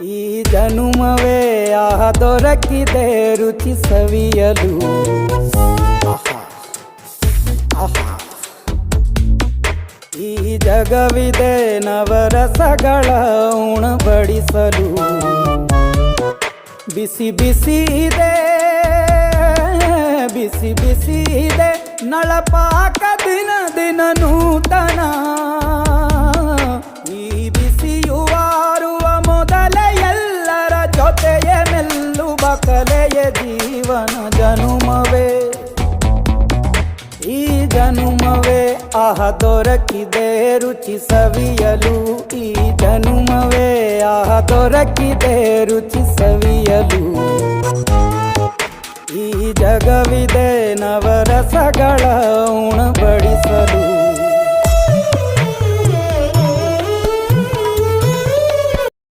ಈ ಜನುಮವೇ ಆಹ ದೊರಕಿದೆ ರುಚಿ ಸವಿಯಲು. ಆಹಾ ಆಹಾ. ಈ ಜಗವಿದೆ ನವರಸಗಳ ಉಣಬಡಿಸಲು. ಬಿಸಿ ಬಿಸಿ ಇದೆ ಬಿಸಿ ಬಿಸಿ ಇದೆ ನಳಪಾಕ ದಿನ ದಿನ ನೂತನ. ಈ ಬಿಸಿಯುವಾರುವ ಮೊದಲೇ ಎಲ್ಲರ ಜೊತೆಯೇ ಮೆಲ್ಲುವ ಕಲೆಯ ಜೀವನ ಜನುಮವೇ. ಈ ಜನುಮವೇ ಆಹ ದೊರಕಿದೆ ರುಚಿ ಸವಿಯಲು. ಈ ಜನುಮವೇ ಆಹ ದೊರಕಿದೆ ರುಚಿ ಸವಿಯಲು. ಈ ಜಗವಿದೆ ನವರಸಗಳ ಉಣಬಡಿಸಲು.